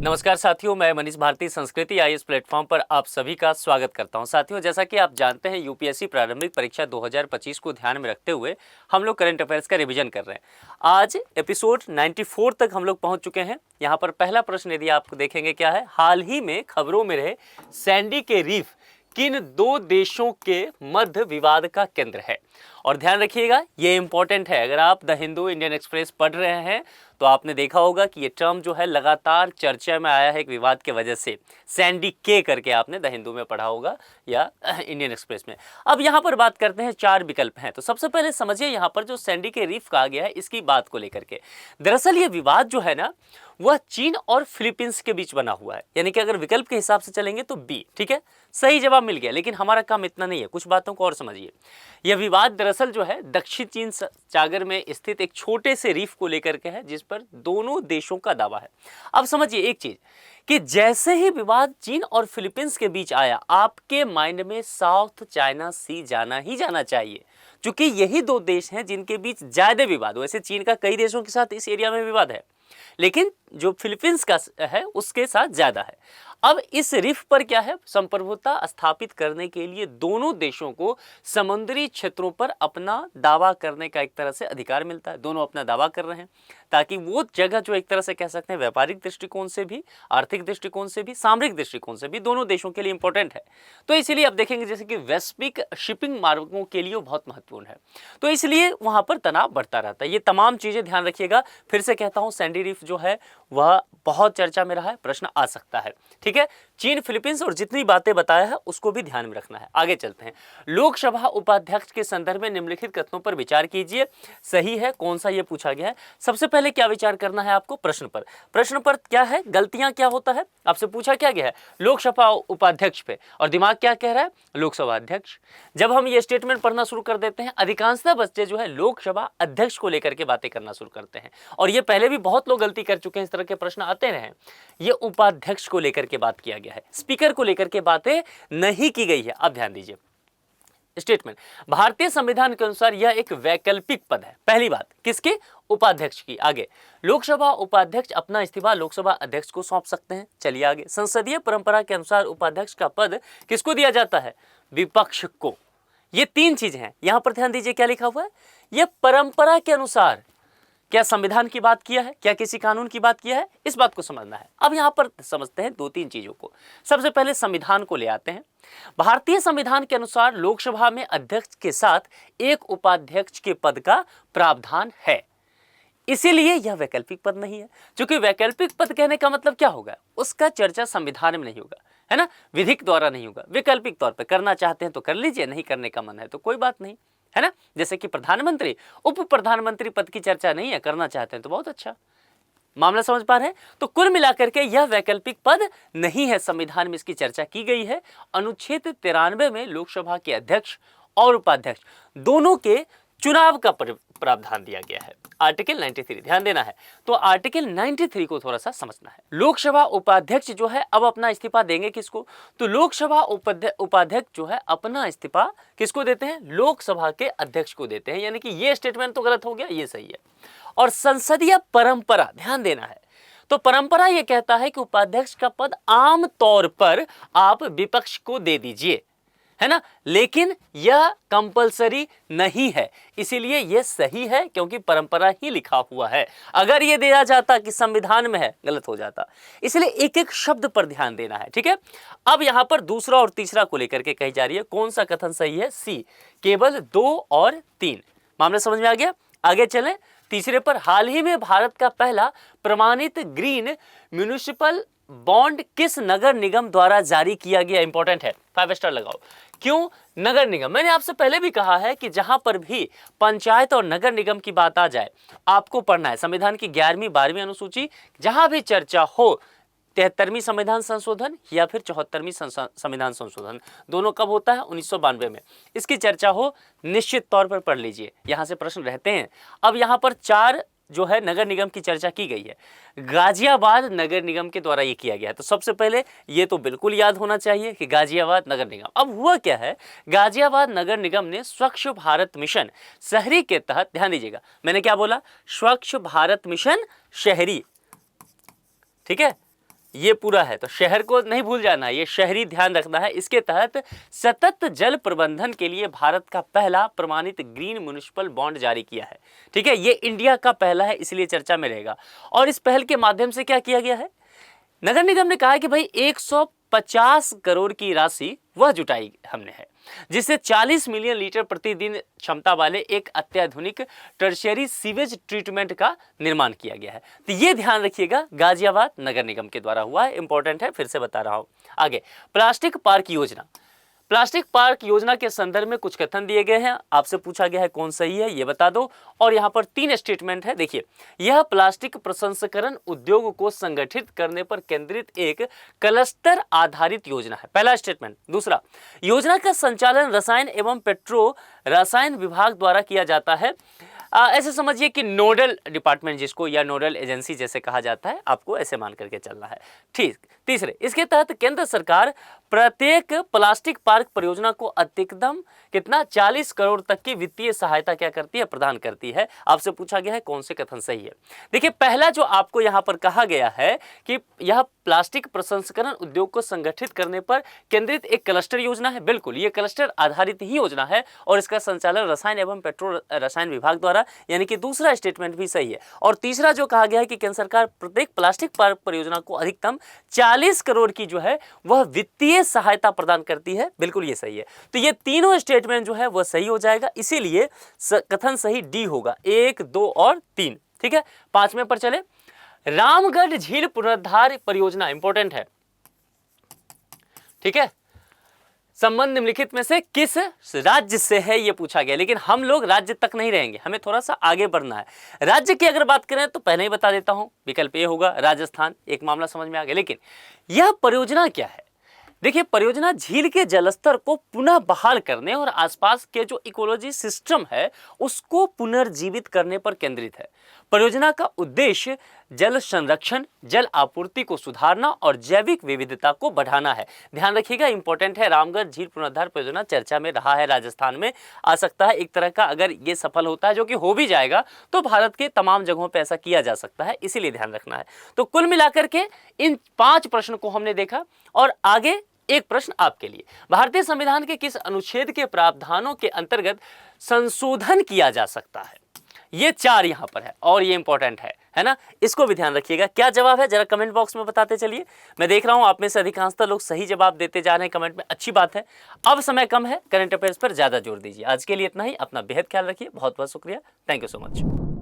नमस्कार साथियों, मैं मनीष भारती संस्कृति आईएएस प्लेटफॉर्म पर आप सभी का स्वागत करता हूं। साथियों, जैसा कि आप जानते हैं, यूपीएससी प्रारंभिक परीक्षा 2025 को ध्यान में रखते हुए हम लोग करंट अफेयर्स का रिवीजन कर रहे हैं। आज एपिसोड 94 तक हम लोग पहुंच चुके हैं। यहां पर पहला प्रश्न यदि आप देखेंगे क्या है, हाल ही में खबरों में रहे सैंडी के रीफ किन दो देशों के मध्य विवाद का केंद्र है। और ध्यान रखिएगा, ये इंपॉर्टेंट है। अगर आप द हिंदू इंडियन एक्सप्रेस पढ़ रहे हैं तो आपने देखा होगा कि ये टर्म जो है लगातार चर्चा में आया है एक विवाद के वजह से। सैंडी के करके आपने द हिंदू में पढ़ा होगा या इंडियन एक्सप्रेस में। अब यहाँ पर बात करते हैं, चार विकल्प हैं। तो सबसे पहले समझिए यहाँ पर जो सैंडी के रीफ कहा गया है इसकी बात को लेकर के। दरअसल ये विवाद जो है ना, वह चीन और फिलीपींस के बीच बना हुआ है। यानी कि अगर विकल्प के हिसाब से चलेंगे तो बी, ठीक है, सही जवाब मिल गया। लेकिन हमारा काम इतना नहीं है, कुछ बातों को और समझिए। यह विवाद दरअसल जो है दक्षिण चीन सागर में स्थित एक छोटे से रीफ को लेकर के है, जिस पर दोनों देशों का दावा है। अब समझिए एक चीज कि जैसे ही विवाद चीन और फिलीपींस के बीच आया, आपके माइंड में साउथ चाइना सी जाना ही जाना चाहिए, क्योंकि यही दो देश हैं जिनके बीच ज्यादा विवाद। वैसे चीन का कई देशों के साथ इस एरिया में विवाद है, लेकिन जो फिलीपींस का है उसके साथ ज्यादा है। अब इस रिफ पर क्या है, संप्रभुता स्थापित करने के लिए दोनों देशों को समुद्री क्षेत्रों पर अपना दावा करने का एक तरह से अधिकार मिलता है। दोनों अपना दावा कर रहे हैं ताकि वो जगह जो एक तरह से कह सकते हैं व्यापारिक दृष्टिकोण से भी, आर्थिक दृष्टिकोण से भी, सामरिक दृष्टिकोण से भी दोनों देशों के लिए इंपॉर्टेंट है। तो इसीलिए आप देखेंगे जैसे कि वैश्विक शिपिंग मार्गों के लिए बहुत महत्वपूर्ण है, तो इसलिए वहां पर तनाव बढ़ता रहता है। ये तमाम चीजें ध्यान रखिएगा। फिर से कहता हूं, सैंडी रिफ जो है वह बहुत चर्चा में रहा है, प्रश्न आ सकता है। ठीक है, चीन, फिलीपींस और जितनी बातें बताया है उसको भी ध्यान में रखना है। आगे चलते हैं। लोकसभा उपाध्यक्ष के संदर्भ में निम्नलिखित कथनों पर विचार कीजिए, सही है कौन सा, ये पूछा गया है। सबसे पहले क्या विचार करना है आपको, प्रश्न पर। प्रश्न पर क्या है, गलतियां क्या होता है, आपसे पूछा क्या गया है लोकसभा उपाध्यक्ष पे, और दिमाग क्या कह रहा है, लोकसभा अध्यक्ष। जब हम ये स्टेटमेंट पढ़ना शुरू कर देते हैं, अधिकांशतः बच्चे जो है लोकसभा अध्यक्ष को लेकर के बातें करना शुरू करते हैं। और ये पहले भी बहुत लोग गलती कर चुके हैं, इस तरह के प्रश्न आते रहे। ये उपाध्यक्ष को लेकर के बात किया गया है, स्पीकर को लेकर के बातें नहीं की गई है। अब ध्यान दीजिए स्टेटमेंट, भारतीय संविधान के अनुसार यह एक वैकल्पिक पद है। पहली बात किसके, उपाध्यक्ष की। आगे, लोकसभा उपाध्यक्ष अपना इस्तीफा लोकसभा अध्यक्ष को सौंप सकते हैं। चलिए आगे, संसदीय परंपरा के अनुसार उपाध्यक्ष का पद किसको दिया जाता है, विपक्ष को। ये तीन चीजें हैं। यहां पर ध्यान दीजिए क्या लिखा हुआ है, यह परंपरा के अनुसार। क्या संविधान की बात किया है, क्या किसी कानून की बात किया है, इस बात को समझना है। अब यहां पर समझते हैं दो तीन चीजों को। सबसे पहले संविधान को ले आते हैं। भारतीय संविधान के अनुसार लोकसभा में अध्यक्ष के साथ एक उपाध्यक्ष के पद का प्रावधान है, इसीलिए यह वैकल्पिक पद नहीं है। क्योंकि वैकल्पिक पद कहने का मतलब क्या होगा, उसका चर्चा संविधान में नहीं होगा, है ना, विधिक द्वारा नहीं होगा। वैकल्पिक तौर पर करना चाहते हैं तो कर लीजिए, नहीं करने का मन है तो कोई बात नहीं, है ना। जैसे कि प्रधानमंत्री, उप प्रधानमंत्री पद की चर्चा नहीं है, करना चाहते हैं तो बहुत अच्छा। मामला समझ पा रहे हैं। तो कुल मिलाकर के यह वैकल्पिक पद नहीं है, संविधान में इसकी चर्चा की गई है। अनुच्छेद 93 में लोकसभा के अध्यक्ष और उपाध्यक्ष दोनों के चुनाव का प्रावधान दिया गया है। आर्टिकल 93 ध्यान देना है। तो आर्टिकल 93 को थोड़ा सा समझना है। लोकसभा उपाध्यक्ष जो है अब अपना इस्तीफा देंगे किसको, तो लोकसभा उपाध्यक्ष जो है अपना इस्तीफा किसको देते हैं, लोकसभा के अध्यक्ष को देते हैं। यानी कि ये स्टेटमेंट तो गलत हो गया, ये सही है। और संसदीय परंपरा, ध्यान देना है। तो परंपरा यह कहता है कि उपाध्यक्ष का पद आम तौर पर आप विपक्ष को दे दीजिए, है ना, लेकिन यह कंपलसरी नहीं है। इसीलिए यह सही है, क्योंकि परंपरा ही लिखा हुआ है। अगर यह दिया जाता कि संविधान में है, गलत हो जाता। इसलिए एक एक शब्द पर ध्यान देना है, ठीक है। अब यहां पर दूसरा और तीसरा को लेकर के कही जा रही है, कौन सा कथन सही है, सी, केवल 2 और 3। मामला समझ में आ गया। आगे चलें तीसरे पर। हाल ही में भारत का पहला प्रमाणित ग्रीन म्युनिसिपल बॉन्ड किस नगर निगम द्वारा जारी किया गया, इंपॉर्टेंट है, 5 स्टार लगाओ। क्यों नगर निगम, मैंने आपसे पहले भी कहा है कि जहां पर भी पंचायत और नगर निगम की बात आ जाए, आपको पढ़ना है संविधान की 11वीं 12वीं अनुसूची। जहां भी चर्चा हो 73वीं संविधान संशोधन या फिर 74वीं संविधान संशोधन, दोनों कब होता है, 1992 में, इसकी चर्चा हो, निश्चित तौर पर पढ़ लीजिए, यहां से प्रश्न रहते हैं। अब यहां पर 4 जो है नगर निगम की चर्चा की गई है। गाजियाबाद नगर निगम के द्वारा ये किया गया है। तो सबसे पहले ये तो बिल्कुल याद होना चाहिए कि गाजियाबाद नगर निगम। अब हुआ क्या है, गाजियाबाद नगर निगम ने स्वच्छ भारत मिशन शहरी के तहत, ध्यान दीजिएगा मैंने क्या बोला, स्वच्छ भारत मिशन शहरी, ठीक है, ये पूरा है, तो शहर को नहीं भूल जाना है, ये शहरी ध्यान रखना है। इसके तहत सतत जल प्रबंधन के लिए भारत का पहला प्रमाणित ग्रीन म्युनिसिपल बॉन्ड जारी किया है। ठीक है, ये इंडिया का पहला है, इसलिए चर्चा में रहेगा। और इस पहल के माध्यम से क्या किया गया है, नगर निगम ने कहा है कि भाई 150 करोड़ की राशि वह जुटाई हमने है, जिससे 40 मिलियन लीटर प्रतिदिन क्षमता वाले एक अत्याधुनिक टर्शियरी सीवेज ट्रीटमेंट का निर्माण किया गया है। तो ये ध्यान रखिएगा, गाजियाबाद नगर निगम के द्वारा हुआ है, इंपॉर्टेंट है, फिर से बता रहा हूं। आगे, प्लास्टिक पार्क योजना। प्लास्टिक पार्क योजना के संदर्भ में कुछ कथन दिए गए हैं, आपसे पूछा गया है कौन सही है ये बता दो। और यहाँ पर 3 स्टेटमेंट है। देखिए, यह प्लास्टिक प्रसंस्करण उद्योग को संगठित करने पर केंद्रित एक क्लस्टर आधारित योजना है, पहला स्टेटमेंट। दूसरा, योजना का संचालन रसायन एवं पेट्रो रसायन विभाग द्वारा किया जाता है। ऐसे समझिए कि नोडल डिपार्टमेंट जिसको, या नोडल एजेंसी जैसे कहा जाता है, आपको ऐसे मान करके चलना है। ठीक। तीसरे, इसके तहत केंद्र सरकार प्रत्येक प्लास्टिक पार्क परियोजना को अधिकतम कितना 40 करोड़ तक की वित्तीय सहायता क्या करती है, प्रदान करती है। आपसे पूछा गया है कौन से कथन सही है। देखिए, पहला जो आपको यहाँ पर कहा गया है कि यह प्लास्टिक प्रसंस्करण उद्योग को संगठित करने पर केंद्रित एक क्लस्टर योजना है, बिल्कुल ये क्लस्टर आधारित ही योजना है और इसका संचालन रसायन एवं पेट्रो रसायन विभाग द्वारा, यानी कि दूसरा स्टेटमेंट भी सही है। और तीसरा जो कहा गया है कि केंद्र सरकार प्रत्येक प्लास्टिक पार्क परियोजना को अधिकतम 40 करोड़ की जो है वह वित्तीय सहायता प्रदान करती है, बिल्कुल ये सही है। तो ये तीनों स्टेटमेंट जो है वह सही हो जाएगा, इसीलिए कथन सही डी होगा, 1, 2 और 3। ठीक है, 5वें पर चले। रामगढ़ झील पुनरुद्धार परियोजना इंपॉर्टेंट है। ठीक है, संबंध निम्नलिखित में से किस राज्य से है ये पूछा गया, लेकिन हम लोग राज्य तक नहीं रहेंगे, हमें थोड़ा सा आगे बढ़ना है। राज्य की अगर बात करें तो पहले ही बता देता हूं, विकल्प ए होगा राजस्थान, एक मामला समझ में आ गया। लेकिन यह परियोजना क्या है, देखिए, परियोजना झील के जलस्तर को पुनः बहाल करने और आसपास के जो इकोलॉजी सिस्टम है उसको पुनर्जीवित करने पर केंद्रित है। परियोजना का उद्देश्य जल संरक्षण, जल आपूर्ति को सुधारना और जैविक विविधता को बढ़ाना है। ध्यान रखिएगा, इंपॉर्टेंट है। रामगढ़ झील पुनरुद्धार परियोजना चर्चा में रहा है, राजस्थान में आ सकता है एक तरह का, अगर ये सफल होता है, जो कि हो भी जाएगा, तो भारत के तमाम जगहों पर ऐसा किया जा सकता है, इसीलिए ध्यान रखना है। तो कुल मिलाकर के इन 5 प्रश्न को हमने देखा। और आगे एक प्रश्न आपके लिए, भारतीय संविधान के किस अनुच्छेद के प्रावधानों के अंतर्गत संशोधन किया जा सकता है? ये 4 यहां पर है और ये इंपॉर्टेंट है ना, इसको भी ध्यान रखिएगा। क्या जवाब है जरा कमेंट बॉक्स में बताते चलिए। मैं देख रहा हूं आप में से अधिकांशतः लोग सही जवाब देते जा रहे हैं कमेंट में, अच्छी बात है। अब समय कम है, करंट अफेयर्स पर ज्यादा जोर दीजिए। आज के लिए इतना ही, अपना बेहद ख्याल रखिए, बहुत बहुत शुक्रिया, थैंक यू सो मच।